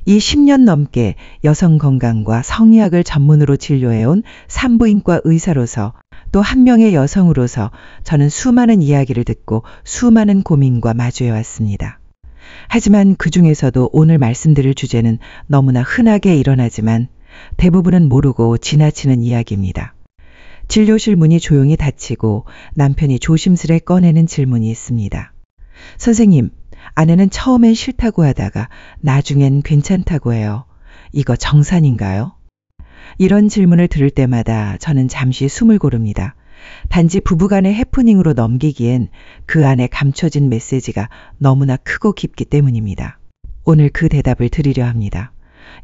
이 10년 넘게 여성 건강과 성의학을 전문으로 진료해온 산부인과 의사로서 또 한 명의 여성으로서 저는 수많은 이야기를 듣고 수많은 고민과 마주해왔습니다. 하지만 그 중에서도 오늘 말씀드릴 주제는 너무나 흔하게 일어나지만 대부분은 모르고 지나치는 이야기입니다. 진료실 문이 조용히 닫히고 남편이 조심스레 꺼내는 질문이 있습니다. 선생님, 아내는 처음엔 싫다고 하다가 나중엔 괜찮다고 해요. 이거 정산인가요? 이런 질문을 들을 때마다 저는 잠시 숨을 고릅니다. 단지 부부간의 해프닝으로 넘기기엔 그 안에 감춰진 메시지가 너무나 크고 깊기 때문입니다. 오늘 그 대답을 드리려 합니다.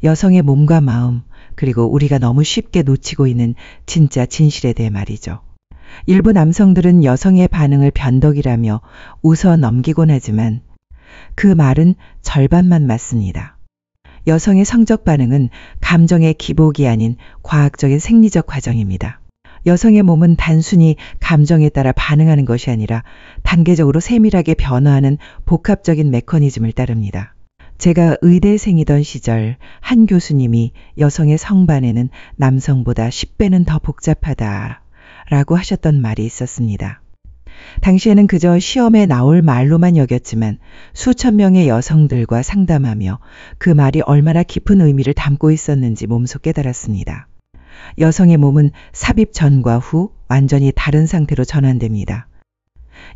여성의 몸과 마음, 그리고 우리가 너무 쉽게 놓치고 있는 진짜 진실에 대해 말이죠. 일부 남성들은 여성의 반응을 변덕이라며 웃어 넘기곤 하지만 그 말은 절반만 맞습니다. 여성의 성적 반응은 감정의 기복이 아닌 과학적인 생리적 과정입니다. 여성의 몸은 단순히 감정에 따라 반응하는 것이 아니라 단계적으로 세밀하게 변화하는 복합적인 메커니즘을 따릅니다. 제가 의대생이던 시절 한 교수님이 여성의 성반에는 남성보다 10배는 더 복잡하다라고 하셨던 말이 있었습니다. 당시에는 그저 시험에 나올 말로만 여겼지만 수천 명의 여성들과 상담하며 그 말이 얼마나 깊은 의미를 담고 있었는지 몸소 깨달았습니다. 여성의 몸은 삽입 전과 후 완전히 다른 상태로 전환됩니다.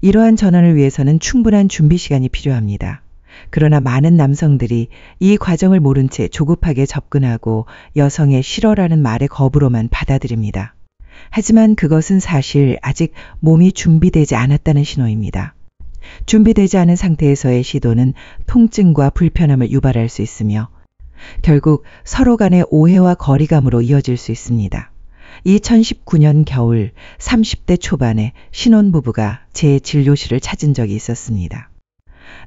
이러한 전환을 위해서는 충분한 준비 시간이 필요합니다. 그러나 많은 남성들이 이 과정을 모른 채 조급하게 접근하고 여성의 싫어라는 말의 겁으로만 받아들입니다. 하지만 그것은 사실 아직 몸이 준비되지 않았다는 신호입니다. 준비되지 않은 상태에서의 시도는 통증과 불편함을 유발할 수 있으며 결국 서로 간의 오해와 거리감으로 이어질 수 있습니다. 2019년 겨울 30대 초반에 신혼부부가 제 진료실을 찾은 적이 있었습니다.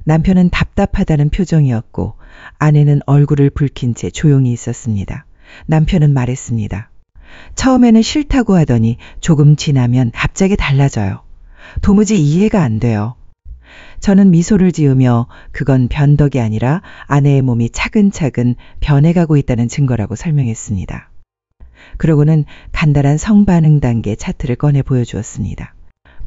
남편은 답답하다는 표정이었고 아내는 얼굴을 붉힌 채 조용히 있었습니다. 남편은 말했습니다. 처음에는 싫다고 하더니 조금 지나면 갑자기 달라져요. 도무지 이해가 안 돼요. 저는 미소를 지으며 그건 변덕이 아니라 아내의 몸이 차근차근 변해가고 있다는 증거라고 설명했습니다. 그러고는 간단한 성반응 단계 차트를 꺼내 보여주었습니다.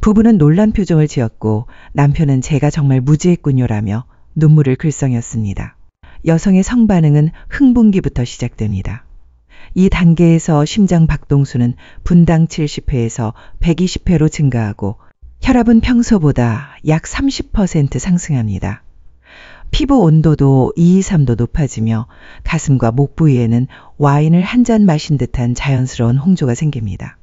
부부는 놀란 표정을 지었고 남편은 제가 정말 무지했군요라며 눈물을 글썽였습니다. 여성의 성반응은 흥분기부터 시작됩니다. 이 단계에서 심장 박동수는 분당 70회에서 120회로 증가하고 혈압은 평소보다 약 30% 상승합니다. 피부 온도도 2-3도 높아지며 가슴과 목 부위에는 와인을 한 잔 마신 듯한 자연스러운 홍조가 생깁니다.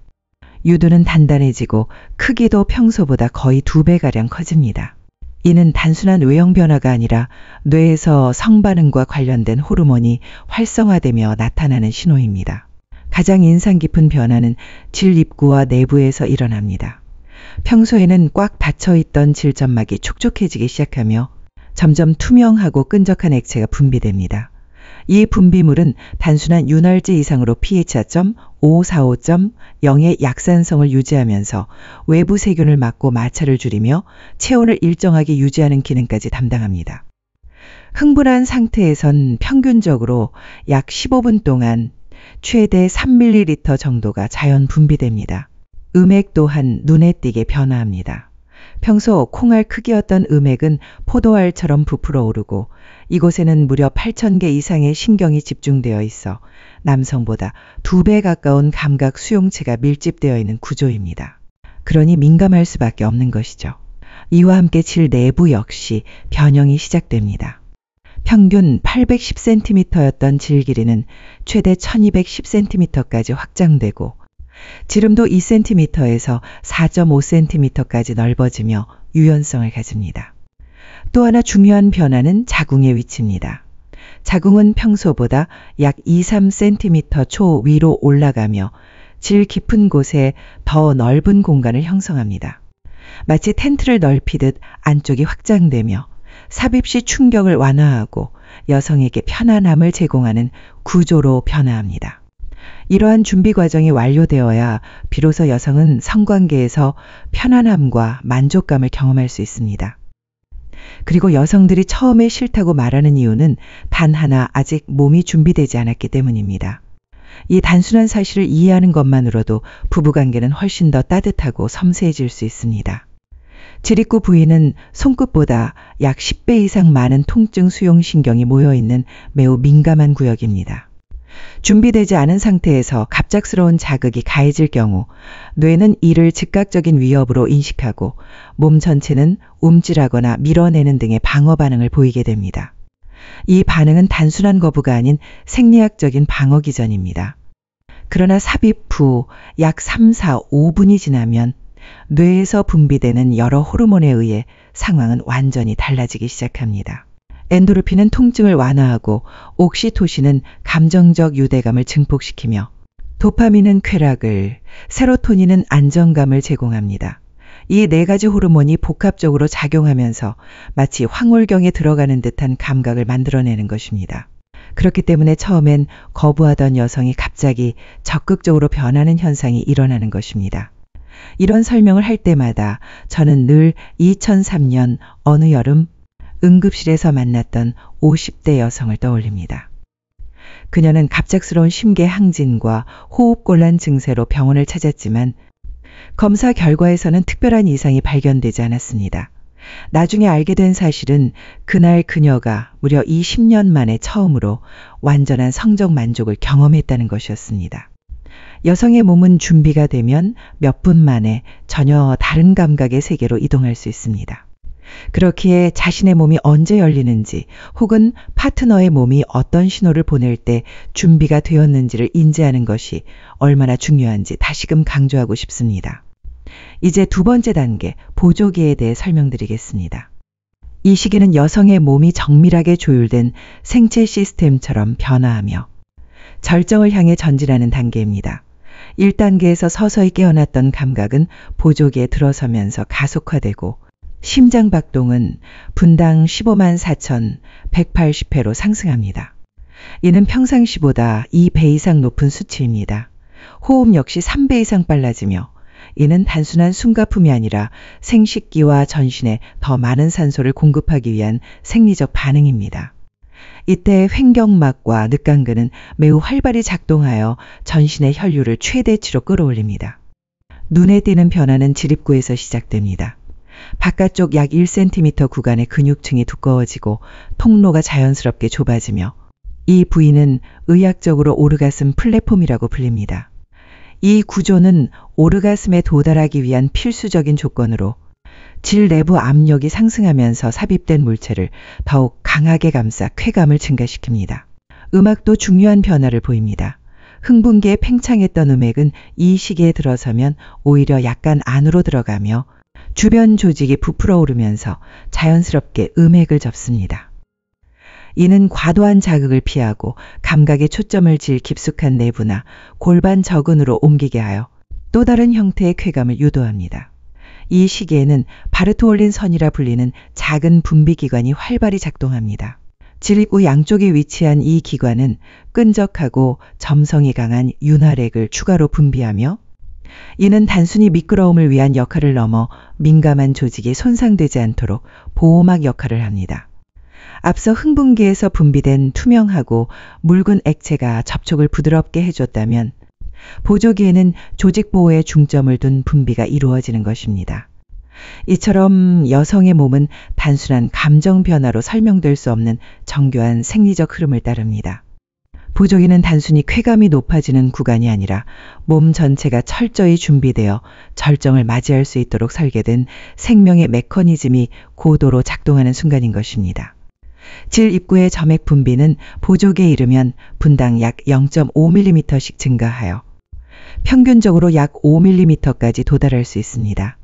유두는 단단해지고 크기도 평소보다 거의 2배가량 커집니다. 이는 단순한 외형 변화가 아니라 뇌에서 성반응과 관련된 호르몬이 활성화되며 나타나는 신호입니다. 가장 인상 깊은 변화는 질 입구와 내부에서 일어납니다. 평소에는 꽉 닫혀있던 질점막이 촉촉해지기 시작하며 점점 투명하고 끈적한 액체가 분비됩니다. 이 분비물은 단순한 윤활제 이상으로 pH 545.0의 약산성을 유지하면서 외부 세균을 막고 마찰을 줄이며 체온을 일정하게 유지하는 기능까지 담당합니다. 흥분한 상태에선 평균적으로 약 15분 동안 최대 3ml 정도가 자연 분비됩니다. 음액 또한 눈에 띄게 변화합니다. 평소 콩알 크기였던 음액은 포도알처럼 부풀어 오르고 이곳에는 무려 8,000개 이상의 신경이 집중되어 있어 남성보다 2배 가까운 감각 수용체가 밀집되어 있는 구조입니다. 그러니 민감할 수밖에 없는 것이죠. 이와 함께 질 내부 역시 변형이 시작됩니다. 평균 810cm였던 질 길이는 최대 1210cm까지 확장되고 지름도 2cm에서 4.5cm까지 넓어지며 유연성을 가집니다. 또 하나 중요한 변화는 자궁의 위치입니다. 자궁은 평소보다 약 2-3cm 초 위로 올라가며 질 깊은 곳에 더 넓은 공간을 형성합니다. 마치 텐트를 넓히듯 안쪽이 확장되며 삽입 시 충격을 완화하고 여성에게 편안함을 제공하는 구조로 변화합니다. 이러한 준비 과정이 완료되어야 비로소 여성은 성관계에서 편안함과 만족감을 경험할 수 있습니다. 그리고 여성들이 처음에 싫다고 말하는 이유는 단 하나, 아직 몸이 준비되지 않았기 때문입니다. 이 단순한 사실을 이해하는 것만으로도 부부관계는 훨씬 더 따뜻하고 섬세해질 수 있습니다. 지립구 부위는 손끝보다 약 10배 이상 많은 통증 수용신경이 모여있는 매우 민감한 구역입니다. 준비되지 않은 상태에서 갑작스러운 자극이 가해질 경우 뇌는 이를 즉각적인 위협으로 인식하고 몸 전체는 움찔하거나 밀어내는 등의 방어 반응을 보이게 됩니다. 이 반응은 단순한 거부가 아닌 생리학적인 방어 기전입니다. 그러나 삽입 후 약 3, 4, 5분이 지나면 뇌에서 분비되는 여러 호르몬에 의해 상황은 완전히 달라지기 시작합니다. 엔도르핀은 통증을 완화하고 옥시토신은 감정적 유대감을 증폭시키며 도파민은 쾌락을, 세로토닌은 안정감을 제공합니다. 이 네 가지 호르몬이 복합적으로 작용하면서 마치 황홀경에 들어가는 듯한 감각을 만들어내는 것입니다. 그렇기 때문에 처음엔 거부하던 여성이 갑자기 적극적으로 변하는 현상이 일어나는 것입니다. 이런 설명을 할 때마다 저는 늘 2003년 어느 여름 응급실에서 만났던 50대 여성을 떠올립니다. 그녀는 갑작스러운 심계 항진과 호흡곤란 증세로 병원을 찾았지만 검사 결과에서는 특별한 이상이 발견되지 않았습니다. 나중에 알게 된 사실은 그날 그녀가 무려 20년 만에 처음으로 완전한 성적 만족을 경험했다는 것이었습니다. 여성의 몸은 준비가 되면 몇 분 만에 전혀 다른 감각의 세계로 이동할 수 있습니다. 그렇기에 자신의 몸이 언제 열리는지 혹은 파트너의 몸이 어떤 신호를 보낼 때 준비가 되었는지를 인지하는 것이 얼마나 중요한지 다시금 강조하고 싶습니다. 이제 두 번째 단계, 보조기에 대해 설명드리겠습니다. 이 시기는 여성의 몸이 정밀하게 조율된 생체 시스템처럼 변화하며 절정을 향해 전진하는 단계입니다. 1단계에서 서서히 깨어났던 감각은 보조기에 들어서면서 가속화되고 심장 박동은 분당 15만 4,180회로 상승합니다. 이는 평상시보다 2배 이상 높은 수치입니다. 호흡 역시 3배 이상 빨라지며 이는 단순한 숨가품이 아니라 생식기와 전신에 더 많은 산소를 공급하기 위한 생리적 반응입니다. 이때 횡격막과 늑간근은 매우 활발히 작동하여 전신의 혈류를 최대치로 끌어올립니다. 눈에 띄는 변화는 지립구에서 시작됩니다. 바깥쪽 약 1cm 구간의 근육층이 두꺼워지고 통로가 자연스럽게 좁아지며 이 부위는 의학적으로 오르가슴 플랫폼이라고 불립니다. 이 구조는 오르가슴에 도달하기 위한 필수적인 조건으로 질 내부 압력이 상승하면서 삽입된 물체를 더욱 강하게 감싸 쾌감을 증가시킵니다. 음악도 중요한 변화를 보입니다. 흥분기에 팽창했던 음액은 이 시기에 들어서면 오히려 약간 안으로 들어가며 주변 조직이 부풀어 오르면서 자연스럽게 음액을 접습니다. 이는 과도한 자극을 피하고 감각의 초점을 질 깊숙한 내부나 골반 저근으로 옮기게 하여 또 다른 형태의 쾌감을 유도합니다. 이 시기에는 바르토올린 선이라 불리는 작은 분비기관이 활발히 작동합니다. 지립구 양쪽에 위치한 이 기관은 끈적하고 점성이 강한 윤활액을 추가로 분비하며 이는 단순히 미끄러움을 위한 역할을 넘어 민감한 조직이 손상되지 않도록 보호막 역할을 합니다. 앞서 흥분기에서 분비된 투명하고 묽은 액체가 접촉을 부드럽게 해줬다면 보조기에는 조직 보호에 중점을 둔 분비가 이루어지는 것입니다. 이처럼 여성의 몸은 단순한 감정 변화로 설명될 수 없는 정교한 생리적 흐름을 따릅니다. 보조기는 단순히 쾌감이 높아지는 구간이 아니라 몸 전체가 철저히 준비되어 절정을 맞이할 수 있도록 설계된 생명의 메커니즘이 고도로 작동하는 순간인 것입니다. 질 입구의 점액 분비는 보조기에 이르면 분당 약 0.5mm씩 증가하여 평균적으로 약 5mm까지 도달할 수 있습니다.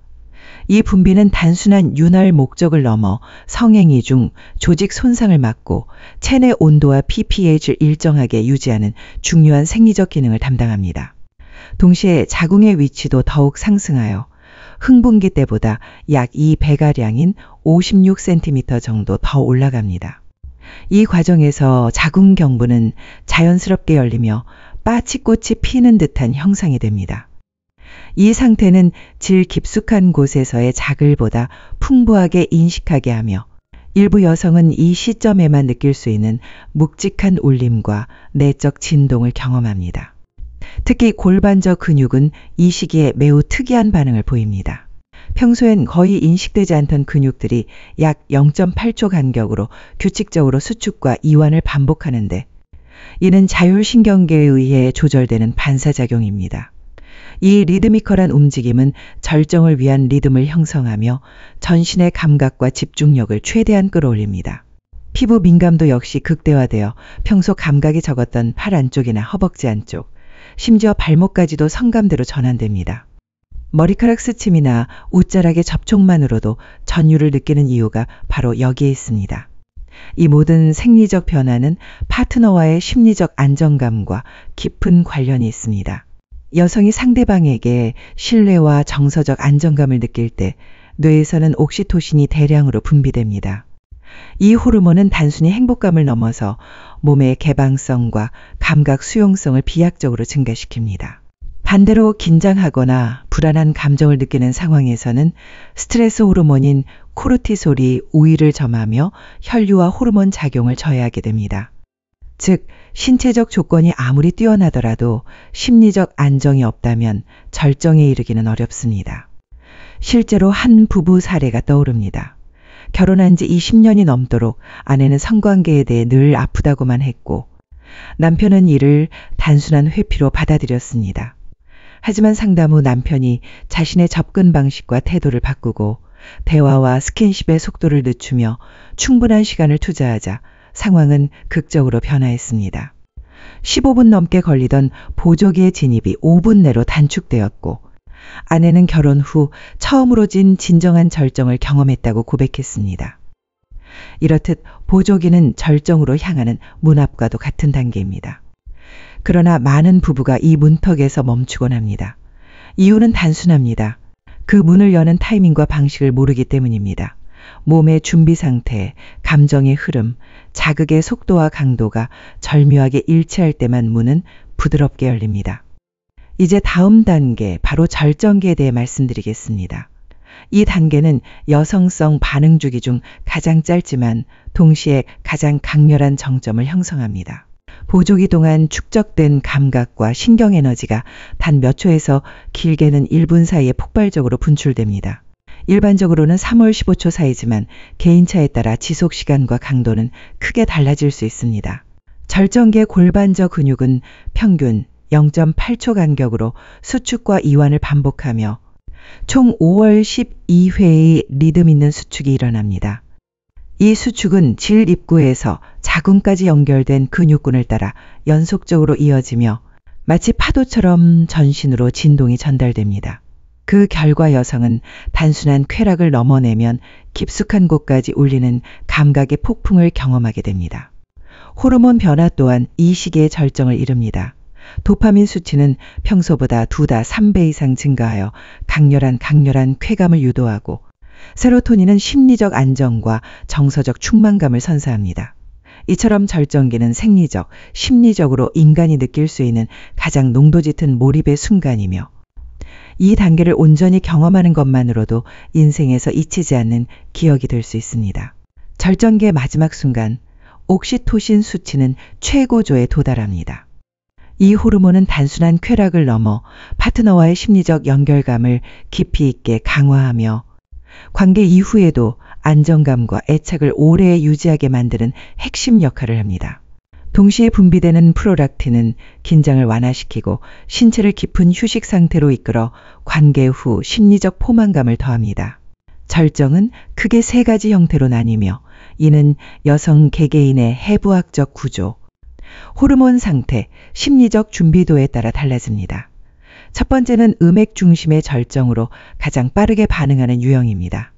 이 분비는 단순한 윤활 목적을 넘어 성행위 중 조직 손상을 막고 체내 온도와 pPH를 일정하게 유지하는 중요한 생리적 기능을 담당합니다. 동시에 자궁의 위치도 더욱 상승하여 흥분기 때보다 약 2배가량인 56cm 정도 더 올라갑니다. 이 과정에서 자궁 경부는 자연스럽게 열리며 빠치꽃이 피는 듯한 형상이 됩니다. 이 상태는 질 깊숙한 곳에서의 자글보다 풍부하게 인식하게 하며 일부 여성은 이 시점에만 느낄 수 있는 묵직한 울림과 내적 진동을 경험합니다. 특히 골반저 근육은 이 시기에 매우 특이한 반응을 보입니다. 평소엔 거의 인식되지 않던 근육들이 약 0.8초 간격으로 규칙적으로 수축과 이완을 반복하는데, 이는 자율신경계에 의해 조절되는 반사작용입니다. 이 리드미컬한 움직임은 절정을 위한 리듬을 형성하며 전신의 감각과 집중력을 최대한 끌어올립니다. 피부 민감도 역시 극대화되어 평소 감각이 적었던 팔 안쪽이나 허벅지 안쪽, 심지어 발목까지도 성감대로 전환됩니다. 머리카락 스침이나 웃자락의 접촉만으로도 전율을 느끼는 이유가 바로 여기에 있습니다. 이 모든 생리적 변화는 파트너와의 심리적 안정감과 깊은 관련이 있습니다. 여성이 상대방에게 신뢰와 정서적 안정감을 느낄 때 뇌에서는 옥시토신이 대량으로 분비됩니다. 이 호르몬은 단순히 행복감을 넘어서 몸의 개방성과 감각 수용성을 비약적으로 증가시킵니다. 반대로 긴장하거나 불안한 감정을 느끼는 상황에서는 스트레스 호르몬인 코르티솔이 우위를 점하며 혈류와 호르몬 작용을 저해하게 됩니다. 즉, 신체적 조건이 아무리 뛰어나더라도 심리적 안정이 없다면 절정에 이르기는 어렵습니다. 실제로 한 부부 사례가 떠오릅니다. 결혼한 지 20년이 넘도록 아내는 성관계에 대해 늘 아프다고만 했고, 남편은 이를 단순한 회피로 받아들였습니다. 하지만 상담 후 남편이 자신의 접근 방식과 태도를 바꾸고 대화와 스킨십의 속도를 늦추며 충분한 시간을 투자하자 상황은 극적으로 변화했습니다. 15분 넘게 걸리던 보조기의 진입이 5분 내로 단축되었고, 아내는 결혼 후 처음으로 진정한 절정을 경험했다고 고백했습니다. 이렇듯 보조기는 절정으로 향하는 문 앞과도 같은 단계입니다. 그러나 많은 부부가 이 문턱에서 멈추곤 합니다. 이유는 단순합니다. 그 문을 여는 타이밍과 방식을 모르기 때문입니다. 몸의 준비 상태, 감정의 흐름, 자극의 속도와 강도가 절묘하게 일치할 때만 문은 부드럽게 열립니다. 이제 다음 단계, 바로 절정기에 대해 말씀드리겠습니다. 이 단계는 여성성 반응 주기 중 가장 짧지만 동시에 가장 강렬한 정점을 형성합니다. 보조기 동안 축적된 감각과 신경 에너지가 단 몇 초에서 길게는 1분 사이에 폭발적으로 분출됩니다. 일반적으로는 3월 15초 사이지만 개인차에 따라 지속 시간과 강도는 크게 달라질 수 있습니다. 절정기의 골반저 근육은 평균 0.8초 간격으로 수축과 이완을 반복하며 총 5월 12회의 리듬 있는 수축이 일어납니다. 이 수축은 질 입구에서 자궁까지 연결된 근육군을 따라 연속적으로 이어지며 마치 파도처럼 전신으로 진동이 전달됩니다. 그 결과 여성은 단순한 쾌락을 넘어내면 깊숙한 곳까지 울리는 감각의 폭풍을 경험하게 됩니다. 호르몬 변화 또한 이 시기에 절정을 이룹니다. 도파민 수치는 평소보다 2다 3배 이상 증가하여 강렬한 쾌감을 유도하고, 세로토닌은 심리적 안정과 정서적 충만감을 선사합니다. 이처럼 절정기는 생리적, 심리적으로 인간이 느낄 수 있는 가장 농도 짙은 몰입의 순간이며, 이 단계를 온전히 경험하는 것만으로도 인생에서 잊히지 않는 기억이 될 수 있습니다. 절정기의 마지막 순간, 옥시토신 수치는 최고조에 도달합니다. 이 호르몬은 단순한 쾌락을 넘어 파트너와의 심리적 연결감을 깊이 있게 강화하며 관계 이후에도 안정감과 애착을 오래 유지하게 만드는 핵심 역할을 합니다. 동시에 분비되는 프롤락틴은 긴장을 완화시키고 신체를 깊은 휴식 상태로 이끌어 관계 후 심리적 포만감을 더합니다. 절정은 크게 3가지 형태로 나뉘며, 이는 여성 개개인의 해부학적 구조, 호르몬 상태, 심리적 준비도에 따라 달라집니다. 첫 번째는 음액 중심의 절정으로 가장 빠르게 반응하는 유형입니다.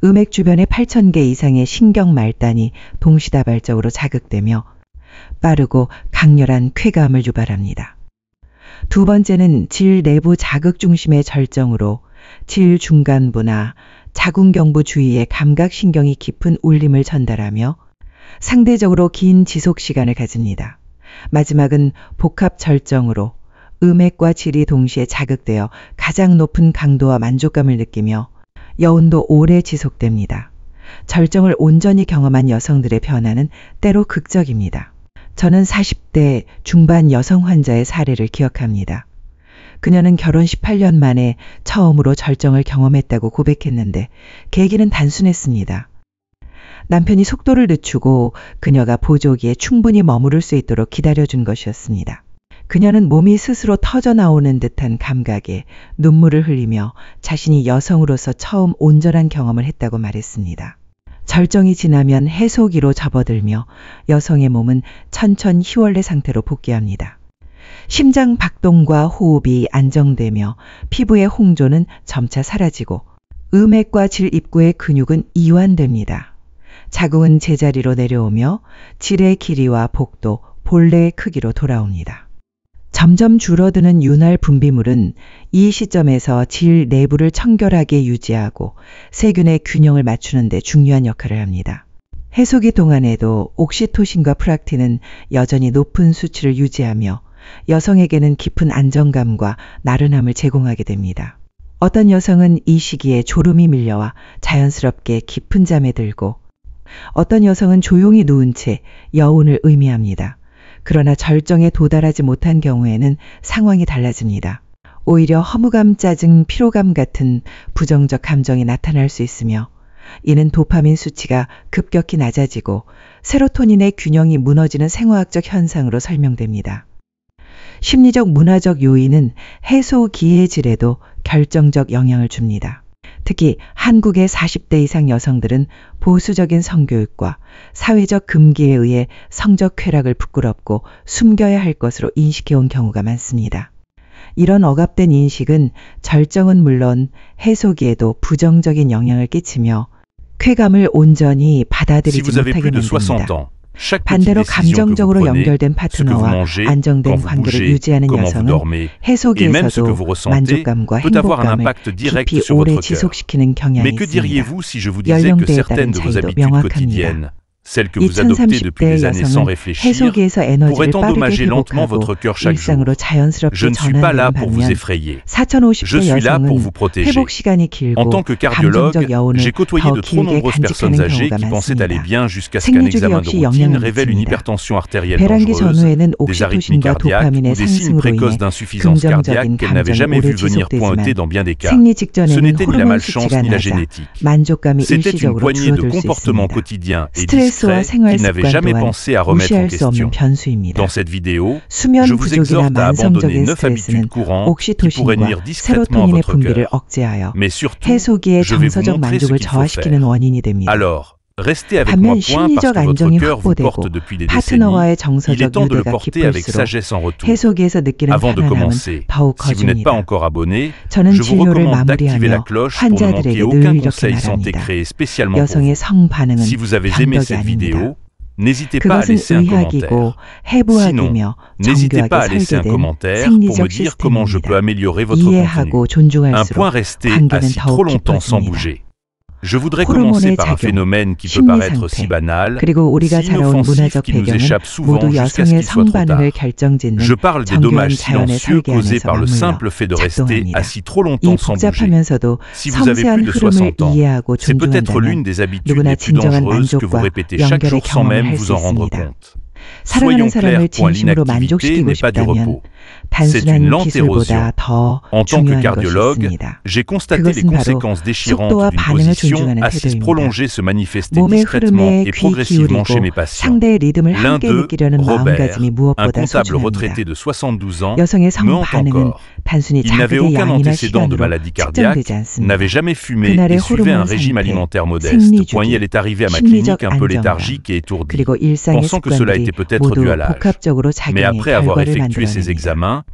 음액 주변의 8,000개 이상의 신경 말단이 동시다발적으로 자극되며 빠르고 강렬한 쾌감을 유발합니다. 두 번째는 질 내부 자극 중심의 절정으로 질 중간부나 자궁경부 주위의 감각신경이 깊은 울림을 전달하며 상대적으로 긴 지속 시간을 가집니다. 마지막은 복합 절정으로 음액과 질이 동시에 자극되어 가장 높은 강도와 만족감을 느끼며 여운도 오래 지속됩니다. 절정을 온전히 경험한 여성들의 변화는 때로 극적입니다. 저는 40대 중반 여성 환자의 사례를 기억합니다. 그녀는 결혼 18년 만에 처음으로 절정을 경험했다고 고백했는데 계기는 단순했습니다. 남편이 속도를 늦추고 그녀가 보조기에 충분히 머무를 수 있도록 기다려준 것이었습니다. 그녀는 몸이 스스로 터져나오는 듯한 감각에 눈물을 흘리며 자신이 여성으로서 처음 온전한 경험을 했다고 말했습니다. 절정이 지나면 해소기로 접어들며 여성의 몸은 천천히 희원래 상태로 복귀합니다. 심장 박동과 호흡이 안정되며 피부의 홍조는 점차 사라지고 음액과 질 입구의 근육은 이완됩니다. 자궁은 제자리로 내려오며 질의 길이와 복도, 본래의 크기로 돌아옵니다. 점점 줄어드는 윤활 분비물은 이 시점에서 질 내부를 청결하게 유지하고 세균의 균형을 맞추는 데 중요한 역할을 합니다. 해소기 동안에도 옥시토신과 프락틴은 여전히 높은 수치를 유지하며 여성에게는 깊은 안정감과 나른함을 제공하게 됩니다. 어떤 여성은 이 시기에 졸음이 밀려와 자연스럽게 깊은 잠에 들고 어떤 여성은 조용히 누운 채 여운을 의미합니다. 그러나 절정에 도달하지 못한 경우에는 상황이 달라집니다. 오히려 허무감, 짜증, 피로감 같은 부정적 감정이 나타날 수 있으며 이는 도파민 수치가 급격히 낮아지고 세로토닌의 균형이 무너지는 생화학적 현상으로 설명됩니다. 심리적 문화적 요인은 해소기의 질에도 결정적 영향을 줍니다. 특히 한국의 40대 이상 여성들은 보수적인 성교육과 사회적 금기에 의해 성적 쾌락을 부끄럽고 숨겨야 할 것으로 인식해온 경우가 많습니다. 이런 억압된 인식은 절정은 물론 해소기에도 부정적인 영향을 끼치며 쾌감을 온전히 받아들이지 못하게 만듭니다. 반대로 감정적으로 연결된 파트너와 안정된 관계를 유지하는 여성은 해소기에서도 만족감과 행복감을 깊이 오래 지속시키는 경향이 있습니다. 연령대에 따른 차이도 명확합니다. 2030대 여성은 해소기에서 에너지를 빠르게 회복하고 일상으로 자연스럽게 전환되는 반면 4050대 여성은 회복 시간이 길고 감정적 여운을 더 길게 간직하는 경우가 많습니다. 생리주기 역시 영향을 미칩니다. 배란기 전후에는 옥시토신과 도파민의 상승으로 인해 긍정적인 감정이 오래 지속되지만 생리 직전에는 호르몬 수치가 낮아 만족감이 일시적으로 줄어들 수 있습니다. 스트레스와 생활 습관 또한 무시할 수 없는 변수입니다. 수면 부족이나 만성적인 스트레스는 옥시토신과 세로토닌의 분비를 억제하여 해소기의 정서적 만족을 저하시키는 원인이 됩니다. 반면 심리적 안정이 확보되고 파트너와의 정서적 유대가 깊을수록 해소기에서 느끼는 편안함은 더욱 커집니다. 저는 진료를 마무리하며 환자들에게 늘 이렇게 말합니다. 여성의 성반응은 변덕이 아닙니다. 그것은 의학이고 해부학이며 정교하게 설계된 생리적 시스템입니다. 이해하고 존중할수록 관계는 더욱 깊어집니다. 호르몬의 작용, 심리 상태, 그리고 우리가 자라온 문화적 배경은 모두 여성의 성반응을 결정짓는 정교한 자연의 설계 안에서 맞물려 작동합니다. 이 복잡하면서도 섬세한 흐름을 이해하고 존중한다면 누구나 진정한 만족과 연결의 경험을 할 수 있습니다. 사랑하는 사람을 진심으로 만족시키고 싶다면 단순한 기술보다 더 중요한 것이 있습니다. 그것은 바로 속도와 반응을 존중하는 태도입니다. 몸의 흐름에 귀 기울이고 상대의 리듬을 함께 느끼려는 마음가짐이 무엇보다 소중합니다. 여성의 성반응은 단순히 자극의 양이나 시간으로 측정되지 않습니다. 그날의 호르몬 상태, 생리주기, 심리적 안정감, 그리고 일상의 습관들이 모두 복합적으로 작용해 결과를 만들어냅니다.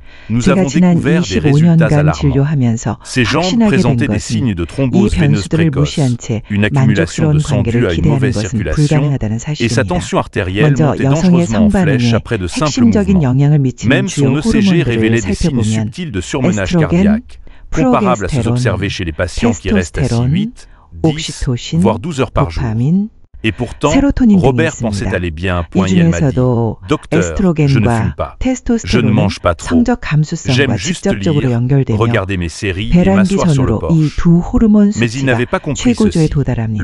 제가 지난 25년간 진료하면서 확신하게 된 것은 이 변수들을 무시한 채 만족스러운 관계를 기대하는 것은 불가능하다는 사실입니다. 먼저 여성의 성반응에 핵심적인 영향을 미치는 주요 호르몬들을 살펴보면 에스트로겐, 프로게스테론, 테스토스테론, 옥시토신, 도파민, 세로토닌 등이 있습니다. 이 중에서도 에스트로겐과 테스토스테론은 성적 감수성과 직접적으로 연결되며 배란기 전후로 이 두 호르몬 수치가 최고조에 도달합니다.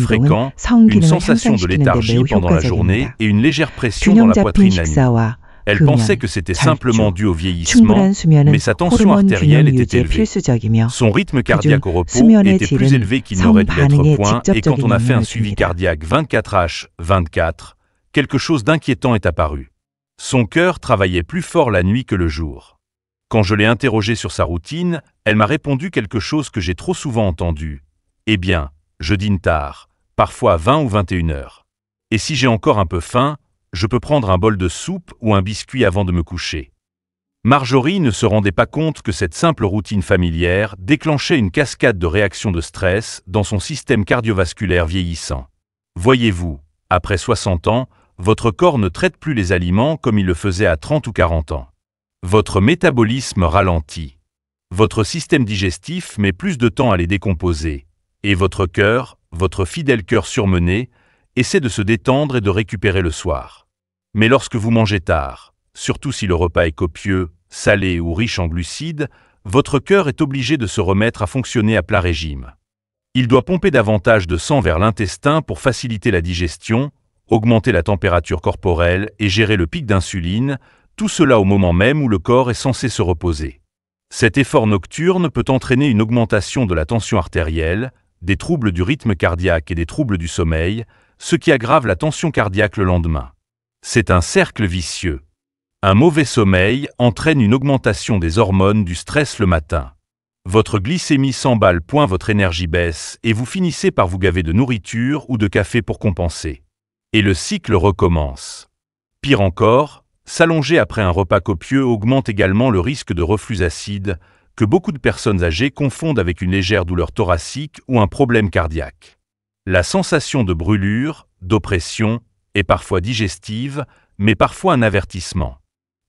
fréquent, 운동은 une 성기능을 sensation de 향상시키는 데 léthargie 매우 pendant la journée 효과적입니다. et une légère pression dans 균형 la 잡힌 poitrine la nuit. 식사와 Elle 금연, pensait que c'était simplement 절주, dû au vieillissement, 충분한 수면은 mais sa tension 호르몬 artérielle 균형 était 유지에 élevée. 필수적이며 Son rythme 그중 cardiaque au repos 수면의 était plus 질은 élevé qu'il n'aurait dû l'être au 성반응에 point, et quand 직접적인 on a fait un 영향을 suivi 줍니다. cardiaque 24H/24, quelque chose d'inquiétant est apparu. Son cœur travaillait plus fort la nuit que le jour. Quand je l'ai interrogée sur sa routine, elle m'a répondu quelque chose que j'ai trop souvent entendu. Eh bien, je dîne tard, parfois à 20 ou 21 heures. Et si j'ai encore un peu faim, je peux prendre un bol de soupe ou un biscuit avant de me coucher. Marjorie ne se rendait pas compte que cette simple routine familière déclenchait une cascade de réactions de stress dans son système cardiovasculaire vieillissant. Voyez-vous, après 60 ans, votre corps ne traite plus les aliments comme il le faisait à 30 ou 40 ans. Votre métabolisme ralentit. Votre système digestif met plus de temps à les décomposer. Et votre cœur, votre fidèle cœur surmené, essaie de se détendre et de récupérer le soir. Mais lorsque vous mangez tard, surtout si le repas est copieux, salé ou riche en glucides, votre cœur est obligé de se remettre à fonctionner à plat régime. Il doit pomper davantage de sang vers l'intestin pour faciliter la digestion, augmenter la température corporelle et gérer le pic d'insuline, tout cela au moment même où le corps est censé se reposer. Cet effort nocturne peut entraîner une augmentation de la tension artérielle, des troubles du rythme cardiaque et des troubles du sommeil, ce qui aggrave la tension cardiaque le lendemain. C'est un cercle vicieux. Un mauvais sommeil entraîne une augmentation des hormones du stress le matin. Votre glycémie s'emballe, votre énergie baisse et vous finissez par vous gaver de nourriture ou de café pour compenser. Et le cycle recommence. Pire encore, s'allonger après un repas copieux augmente également le risque de reflux acide, que beaucoup de personnes âgées confondent avec une légère douleur thoracique ou un problème cardiaque. La sensation de brûlure, d'oppression, est parfois digestive, mais parfois un avertissement.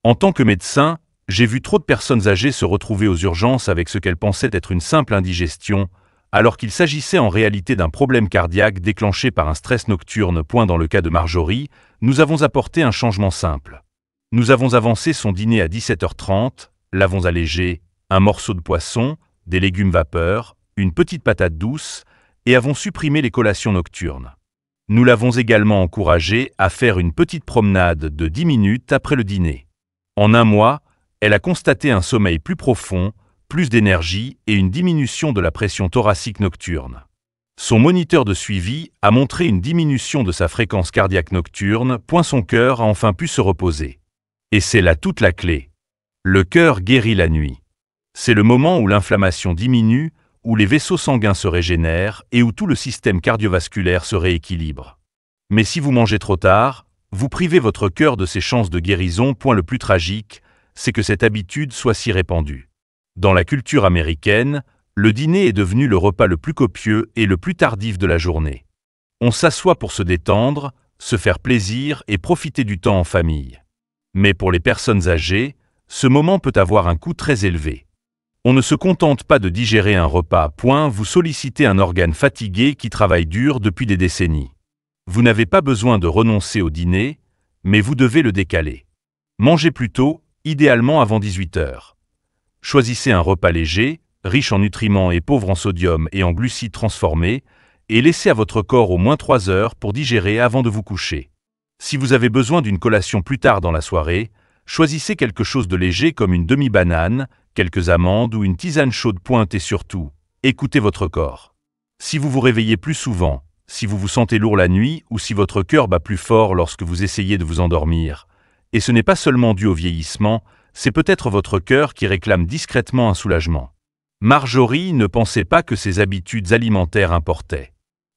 En tant que médecin, j'ai vu trop de personnes âgées se retrouver aux urgences avec ce qu'elles pensaient être une simple indigestion, alors qu'il s'agissait en réalité d'un problème cardiaque déclenché par un stress nocturne. Dans le cas de Marjorie, nous avons apporté un changement simple. Nous avons avancé son dîner à 17h30, l'avons allégé, un morceau de poisson, des légumes vapeur, une petite patate douce, et avons supprimé les collations nocturnes. Nous l'avons également encouragée à faire une petite promenade de 10 minutes après le dîner. En un mois, elle a constaté un sommeil plus profond, plus d'énergie et une diminution de la pression thoracique nocturne. Son moniteur de suivi a montré une diminution de sa fréquence cardiaque nocturne. Son cœur a enfin pu se reposer. Et c'est là toute la clé. Le cœur guérit la nuit. C'est le moment où l'inflammation diminue, où les vaisseaux sanguins se régénèrent et où tout le système cardiovasculaire se rééquilibre. Mais si vous mangez trop tard, vous privez votre cœur de ses chances de guérison. Le plus tragique, c'est que cette habitude soit si répandue. Dans la culture américaine, le dîner est devenu le repas le plus copieux et le plus tardif de la journée. On s'assoit pour se détendre, se faire plaisir et profiter du temps en famille. Mais pour les personnes âgées, ce moment peut avoir un coût très élevé. On ne se contente pas de digérer un repas, vous sollicitez un organe fatigué qui travaille dur depuis des décennies. Vous n'avez pas besoin de renoncer au dîner, mais vous devez le décaler. Mangez plus tôt, idéalement avant 18 heures. Choisissez un repas léger, riche en nutriments et pauvre en sodium et en glucides transformés, et laissez à votre corps au moins 3 heures pour digérer avant de vous coucher. Si vous avez besoin d'une collation plus tard dans la soirée, choisissez quelque chose de léger comme une demi-banane, quelques amandes ou une tisane chaude. Et surtout, écoutez votre corps. Si vous vous réveillez plus souvent, si vous vous sentez lourd la nuit ou si votre cœur bat plus fort lorsque vous essayez de vous endormir, et ce n'est pas seulement dû au vieillissement, c'est peut-être votre cœur qui réclame discrètement un soulagement. Marjorie ne pensait pas que ses habitudes alimentaires importaient.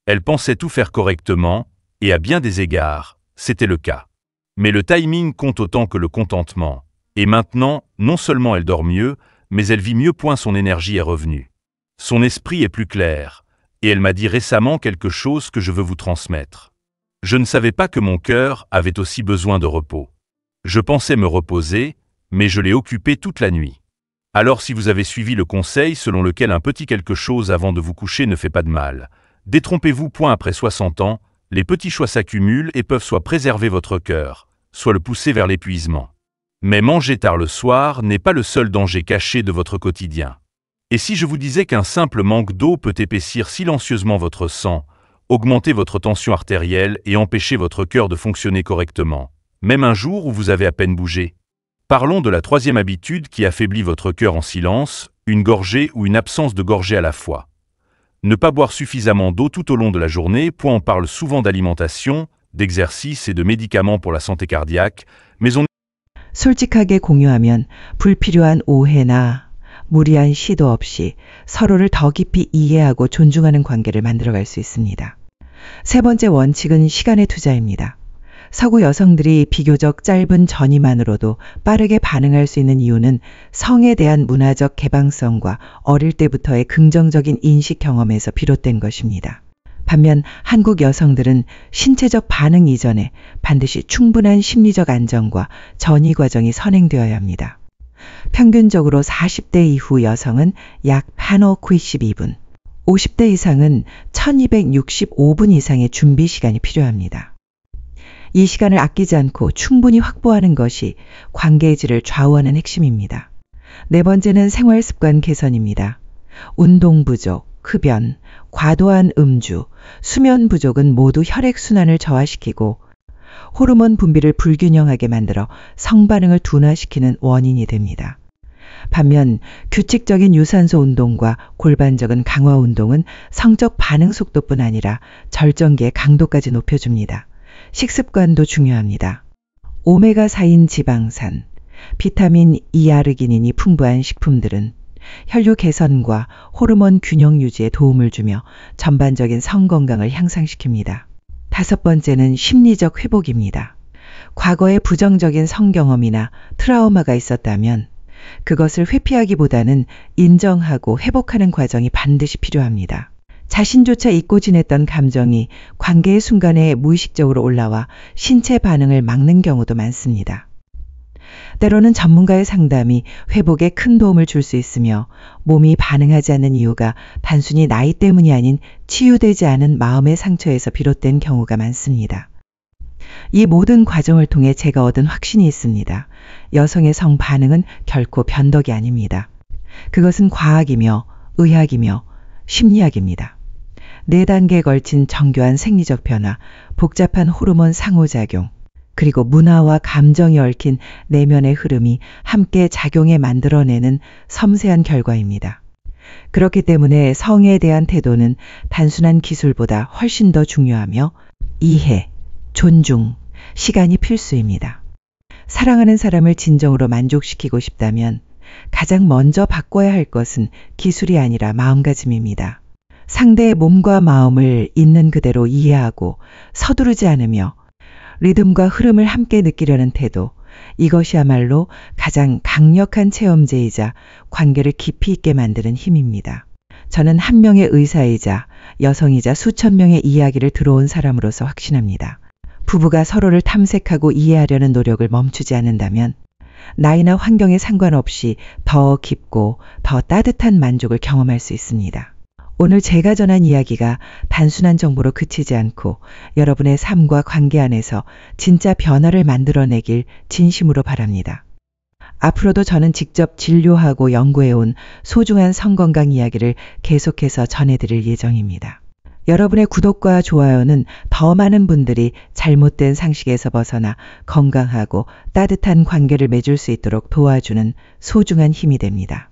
Elle pensait tout faire correctement, et à bien des égards, c'était le cas. Mais le timing compte autant que le contentement. Et maintenant, non seulement elle dort mieux, mais elle vit mieux. Son énergie est revenue. Son esprit est plus clair. Et elle m'a dit récemment quelque chose que je veux vous transmettre. Je ne savais pas que mon cœur avait aussi besoin de repos. Je pensais me reposer, mais je l'ai occupé toute la nuit. Alors si vous avez suivi le conseil selon lequel un petit quelque chose avant de vous coucher ne fait pas de mal, détrompez-vous. Après 60 ans, les petits choix s'accumulent et peuvent soit préserver votre cœur, soit le pousser vers l'épuisement. Mais manger tard le soir n'est pas le seul danger caché de votre quotidien. Et si je vous disais qu'un simple manque d'eau peut épaissir silencieusement votre sang, augmenter votre tension artérielle et empêcher votre cœur de fonctionner correctement, même un jour où vous avez à peine bougé? Parlons de la troisième habitude qui affaiblit votre cœur en silence, une gorgée ou une absence de gorgée à la fois. Ne pas boire suffisamment d'eau tout au long de la journée. On parle souvent d'alimentation, d'exercice et de médicaments pour la santé cardiaque, mais 솔직하게 공유하면 불필요한 오해나 무리한 시도 없이 서로를 더 깊이 이해하고 존중하는 관계를 만들어갈 수 있습니다. 세 번째 원칙은 시간의 투자입니다. 서구 여성들이 비교적 짧은 전이만으로도 빠르게 반응할 수 있는 이유는 성에 대한 문화적 개방성과 어릴 때부터의 긍정적인 인식 경험에서 비롯된 것입니다. 반면 한국 여성들은 신체적 반응 이전에 반드시 충분한 심리적 안정과 전이 과정이 선행되어야 합니다. 평균적으로 40대 이후 여성은 약 1,592분, 50대 이상은 1,265분 이상의 준비 시간이 필요합니다. 이 시간을 아끼지 않고 충분히 확보하는 것이 관계의 질을 좌우하는 핵심입니다. 네 번째는 생활 습관 개선입니다. 운동 부족, 흡연, 과도한 음주, 수면 부족은 모두 혈액순환을 저하시키고 호르몬 분비를 불균형하게 만들어 성반응을 둔화시키는 원인이 됩니다. 반면 규칙적인 유산소 운동과 골반적인 강화 운동은 성적 반응 속도뿐 아니라 절정기의 강도까지 높여줍니다. 식습관도 중요합니다. 오메가4인 지방산, 비타민 E아르기닌이 풍부한 식품들은 혈류 개선과 호르몬 균형 유지에 도움을 주며 전반적인 성 건강을 향상시킵니다. 다섯 번째는 심리적 회복입니다. 과거에 부정적인 성 경험이나 트라우마가 있었다면 그것을 회피하기보다는 인정하고 회복하는 과정이 반드시 필요합니다. 자신조차 잊고 지냈던 감정이 관계의 순간에 무의식적으로 올라와 신체 반응을 막는 경우도 많습니다. 때로는 전문가의 상담이 회복에 큰 도움을 줄 수 있으며 몸이 반응하지 않는 이유가 단순히 나이 때문이 아닌 치유되지 않은 마음의 상처에서 비롯된 경우가 많습니다. 이 모든 과정을 통해 제가 얻은 확신이 있습니다. 여성의 성 반응은 결코 변덕이 아닙니다. 그것은 과학이며 의학이며 심리학입니다. 4단계에 걸친 정교한 생리적 변화, 복잡한 호르몬 상호작용, 그리고 문화와 감정이 얽힌 내면의 흐름이 함께 작용해 만들어내는 섬세한 결과입니다. 그렇기 때문에 성에 대한 태도는 단순한 기술보다 훨씬 더 중요하며 이해, 존중, 시간이 필수입니다. 사랑하는 사람을 진정으로 만족시키고 싶다면 가장 먼저 바꿔야 할 것은 기술이 아니라 마음가짐입니다. 상대의 몸과 마음을 있는 그대로 이해하고 서두르지 않으며 리듬과 흐름을 함께 느끼려는 태도, 이것이야말로 가장 강력한 체험제이자 관계를 깊이 있게 만드는 힘입니다. 저는 한 명의 의사이자 여성이자 수천 명의 이야기를 들어온 사람으로서 확신합니다. 부부가 서로를 탐색하고 이해하려는 노력을 멈추지 않는다면 나이나 환경에 상관없이 더 깊고 더 따뜻한 만족을 경험할 수 있습니다. 오늘 제가 전한 이야기가 단순한 정보로 그치지 않고 여러분의 삶과 관계 안에서 진짜 변화를 만들어내길 진심으로 바랍니다. 앞으로도 저는 직접 진료하고 연구해온 소중한 성건강 이야기를 계속해서 전해드릴 예정입니다. 여러분의 구독과 좋아요는 더 많은 분들이 잘못된 상식에서 벗어나 건강하고 따뜻한 관계를 맺을 수 있도록 도와주는 소중한 힘이 됩니다.